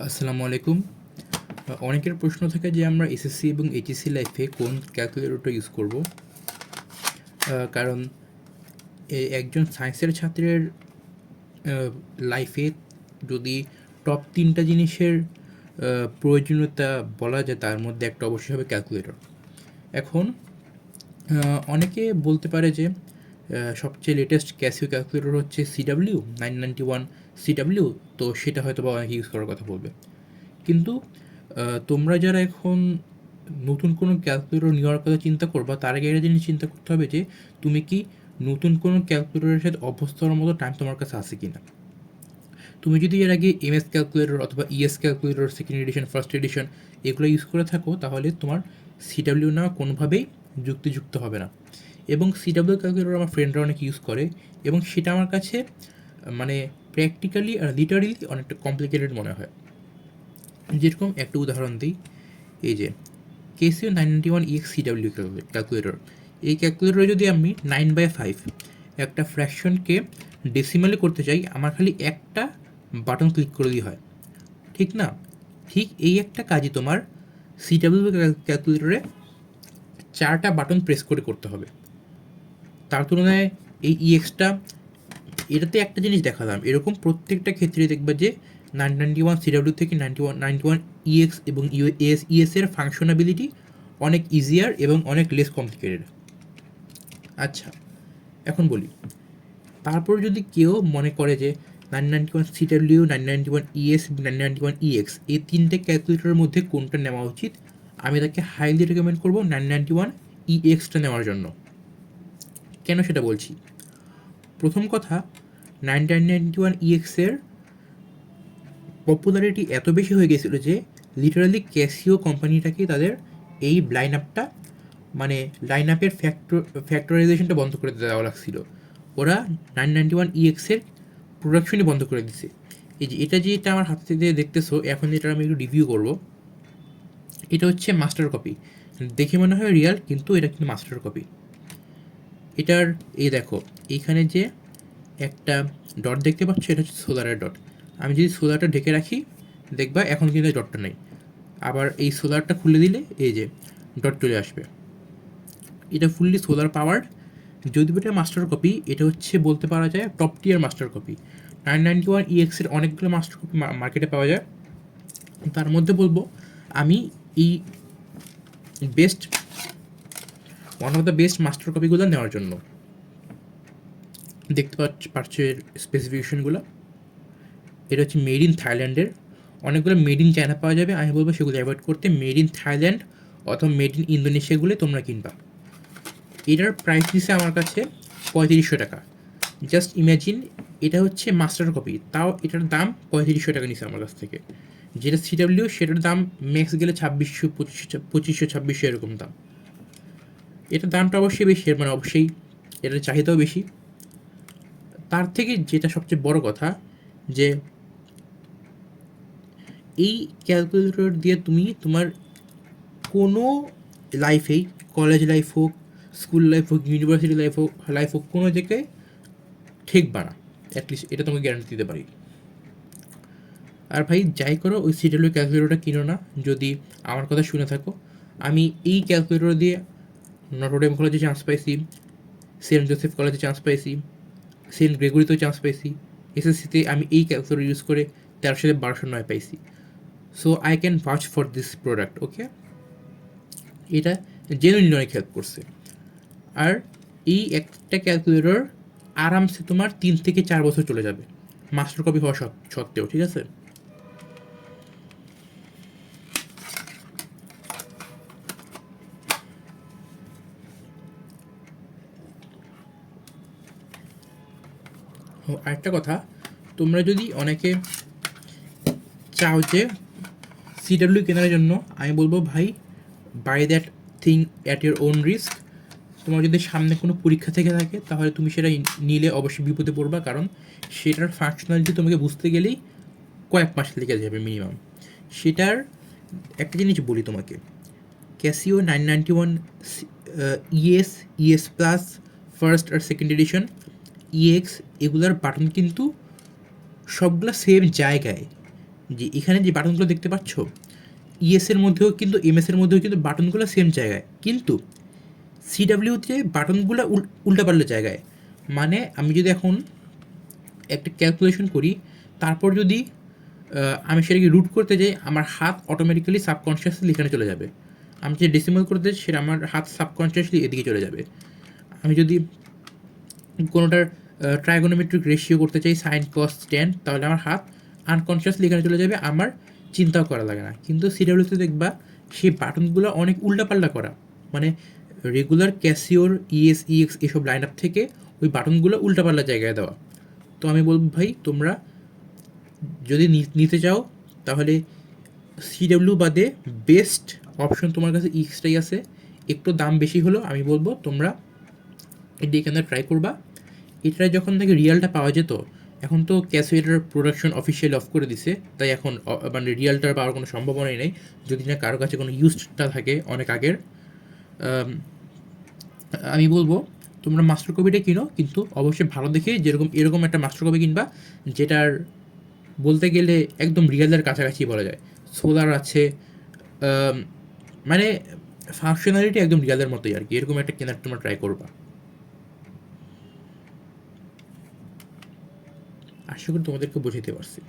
আসসালামু আলাইকুম। অনেকের প্রশ্ন থাকে যে আমরা এসএসসি এবং এইচএসসি লাইফে কোন ক্যালকুলেটরটা ইউজ করব। কারণ একজন সায়েন্সের ছাত্রের লাইফে যদি টপ ৩টা জিনিসের প্রয়োজনীয়তা বলা যায় তার মধ্যে একটা অবশ্যই হবে ক্যালকুলেটর। এখন অনেকে বলতে পারে যে সবচেয়ে লেটেস্ট ক্যাসিও ক্যালকুলেটর হচ্ছে CW991 CW, তো সেটা হয়তো বা অনেকে ইউজ করার কথা বলবে। কিন্তু তোমরা যারা এখন নতুন কোনো ক্যালকুলেটর নেওয়ার কথা চিন্তা করবা, তার আগে একটা জিনিস চিন্তা করতে হবে যে তুমি কি নতুন কোনো ক্যালকুলেটরের সাথে অভ্যস্ত হওয়ার মতো টাইম তোমার কাছে আছে কি না। তুমি যদি এর আগে MS ক্যালকুলেটর অথবা ES calculator second addition, first addition এগুলো ইউজ করে থাকো, তাহলে তোমার CW নেওয়া কোনোভাবেই যুক্তিযুক্ত হবে না। এবং CW ক্যালকুলেটর আমার ফ্রেন্ডরা অনেক ইউজ করে এবং সেটা আমার কাছে মানে প্র্যাকটিক্যালি আর লিটারালি অনেকটা কমপ্লিকেটেড মনে হয়। যেরকম একটা উদাহরণ দিই, এই যে Casio 991 EX CW ক্যালকুলেটর, এই ক্যালকুলেটরে যদি আমি 9/5 একটা ফ্র্যাকশনকে ডেসিমালে করতে চাই, আমার খালি একটা বাটন ক্লিক করলেই হয়, ঠিক না? ঠিক এই একটা কাজই তোমার CW ক্যালকুলেটরে 4টা বাটন প্রেস করে করতে হবে। তার তুলনায় এই EX-টা, এটাতে একটা জিনিস দেখালাম, এরকম প্রত্যেকটা ক্ষেত্রে দেখবা যে 991 CW থেকে 91 EX এবং ES এর ফাংশনাবিলিটি অনেক ইজিয়ার এবং অনেক লেস কমপ্লিকেটেড। আচ্ছা, এখন বলি, তারপর যদি কেউ মনে করে যে 991 CW, 991 ES এবং 991 EX এই তিনটে ক্যালকুলেটরের মধ্যে কোনটা নেওয়া উচিত, আমি তাকে হাইলি রেকমেন্ড করবো 991 EX-টা নেওয়ার জন্য। কেন সেটা বলছি, প্রথম কথা, 991 EX-এর পপুলারিটি এত বেশি হয়ে গেছিলো যে লিটারালি ক্যাসিও কোম্পানিটাকে তাদের এই লাইন আপটা, মানে লাইন আপের ফ্যাক্টরাইজেশনটা বন্ধ করে দেওয়া লাগছিল। ওরা 991 EX-এর প্রোডাকশনই বন্ধ করে দিছে। এই যে যেটা আমার হাত থেকে দেখতেছো এখন, এটা আমি একটু রিভিউ করব। এটা হচ্ছে মাস্টার কপি, দেখে মনে হয় রিয়াল, কিন্তু এটা কিন্তু মাস্টার কপি। এটার এই দেখো, এইখানে যে একটা ডট দেখতে পাচ্ছ, এটা হচ্ছে সোলারের ডট। আমি যদি সোলারটা ঢেকে রাখি, দেখবা এখন কিন্তু ডটটা নেই। আবার এই সোলারটা খুলে দিলে এই যে ডট চলে আসবে। এটা ফুললি সোলার পাওয়ার্ড। যদি এটা মাস্টার কপি, এটা হচ্ছে বলতে পারা যায় টপ টিয়ার মাস্টার কপি। 991 EX-এর অনেকগুলো মাস্টার কপি মার্কেটে পাওয়া যায়, তার মধ্যে বলবো আমি এই best, one of the best master কপিগুলো নেওয়ার জন্য। দেখতে পাচ্ছ এর স্পেসিফিকেশনগুলো। এটা হচ্ছে মেড ইন থাইল্যান্ডের। অনেকগুলো মেড ইন চায়না পাওয়া যাবে, আমি বলবো সেগুলো অ্যাভয়েড করতে। মেড ইন থাইল্যান্ড অথবা মেড ইন ইন্দোনেশিয়াগুলো তোমরা কিনবা। এটার প্রাইস দিচ্ছে আমার কাছে 3500 টাকা। জাস্ট ইম্যাজিন, এটা হচ্ছে মাস্টার কপি, তাও এটার দাম 3500 টাকা নিচ্ছে আমার কাছ থেকে। যেটা CW, সেটার দাম ম্যাক্স গেলে 2600, 2500, 2600 এরকম দাম। এটার দামটা অবশ্যই বেশি, মানে অবশ্যই এটার চাহিদাও বেশি। তার থেকে যেটা সবচেয়ে বড় কথা, যে এই ক্যালকুলেটর দিয়ে তুমি তোমার কোনো লাইফেই, কলেজ লাইফ হোক, স্কুল লাইফ হোক, ইউনিভার্সিটি লাইফ হোক কোনো জায়গায় ঠেকবা না, অ্যাটলিস্ট এটা তোমাকে গ্যারান্টি দিতে পারি। আর ভাই যাই করো, ওই CW ক্যালকুলেটরটা কিনো না যদি আমার কথা শুনে থাকো। আমি এই ক্যালকুলেটর দিয়ে নটরডেম কলেজে চান্স পাইছি, সেন্ট জোসেফ কলেজে চান্স পাইছি, সেন্ট গ্রেগরিতেও চান্স পাইছি, SSC-তে আমি এই ক্যালকুলেটর ইউজ করে 13,1209 পাইছি। So I can vouch for this product, okay? এটা জেনুইনলি অনেক হেল্প করছে। আর এই একটা ক্যালকুলেটর আরামসে তোমার 3 থেকে 4 বছর চলে যাবে, মাস্টার কপি হওয়া সত্ত্বেও, ঠিক আছে? ও আরেকটা কথা, তোমরা যদি অনেকে চাও যে CW কেনার জন্য, আমি বলবো ভাই, by that thing at your own risk. তোমার যদি সামনে কোনো পরীক্ষা থেকে থাকে, তাহলে তুমি সেটা নিলে অবশ্যই বিপদে পড়বা, কারণ সেটার ফাংশনালিটি তোমাকে বুঝতে গেলেই কয়েক মাস লেগে যাবে মিনিমাম। সেটার একটা জিনিস বলি তোমাকে, ক্যাসিও 991 ES প্লাস ফার্স্ট আর সেকেন্ড এডিশন, EX, এগুলার বাটন কিন্তু সবগুলো সেম জায়গায়। যে এখানে যে বাটনগুলো দেখতে পাচ্ছ, ইএস এর মধ্যেও কিন্তু এমএস এর মধ্যেও কিন্তু বাটনগুলো সেম জায়গায়, কিন্তু সিডাব্লিউতে বাটনগুলো উল্টাপাল্টা জায়গায়। মানে আমি যদি এখন একটা ক্যালকুলেশন করি, তারপর যদি আমি সেটাকে রুট করতে যাই, আমার হাত অটোমেটিক্যালি সাবকনশিয়াসলি এখানে চলে যাবে। আমি যে ডেসিমাল করতে যাই সেটা আমার হাত সাবকনশিয়াসলি এদিকে চলে যাবে। আমি যদি কোনোটার ট্রাইগোনোমেট্রিক রেশিও করতে চাই সাইন কস ট্যান, তাহলে আমার হাত আনকনশিয়াসলি এখানে চলে যাবে, আমার চিন্তাও করা লাগে না। কিন্তু সিডাব্লিউতে দেখবা সেই বাটনগুলো অনেক উল্টাপাল্টা করা, মানে রেগুলার ক্যাসিওর ইএস ইএক্স এসব লাইন আপ থেকে ওই বাটনগুলো উল্টাপাল্টা জায়গায় দেওয়া। তো আমি বলব ভাই, তোমরা যদি নিতে চাও তাহলে সিডাব্লিউ বাদে বেস্ট অপশন তোমার কাছে ইএক্সটাই আছে। একটু দাম বেশি হলেও আমি বলবো তোমরা এটি এখানে ট্রাই করবা। এটা যখন থেকে রিয়ালটা পাওয়া যেত, এখন তো ক্যাসিওটার প্রোডাকশন অফিসিয়ালি অফ করে দিছে, তাই এখন মানে রিয়ালটার পাওয়ার কোনো সম্ভাবনাই নেই, যদি না কারো কাছে কোনো ইউজডটা থাকে অনেক আগের। আমি বলবো তোমরা মাস্টার কপিটা কিনো, কিন্তু অবশ্যই ভালো দেখে, যেরকম এরকম একটা মাস্টার কপি কিনবা যেটার বলতে গেলে একদম রিয়ালের কাছাকাছি বলা যায়। সোলার আছে, মানে ফাংশনালিটি একদম রিয়ালের মতোই আর কি, এরকম একটা কেনার তোমরা ট্রাই করবা। আশা করি তোমাদেরকে বোঝাতে পারছি।